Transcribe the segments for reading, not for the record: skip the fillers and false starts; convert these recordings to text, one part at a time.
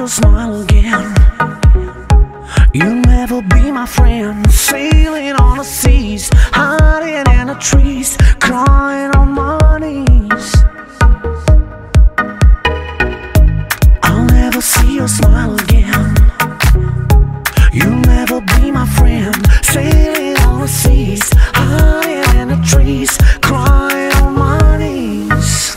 your smile again. You'll never be my friend. Sailing on the seas, hiding in the trees, crying on my knees. I'll never see your smile again. You'll never be my friend. Sailing on the seas, hiding in the trees, crying on my knees.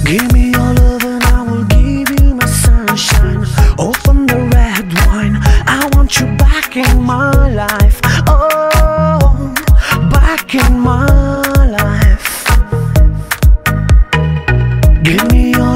Give me your love and I will give you my sunshine. Open the red wine, I want you back in my life. Oh, back in my life. Give me your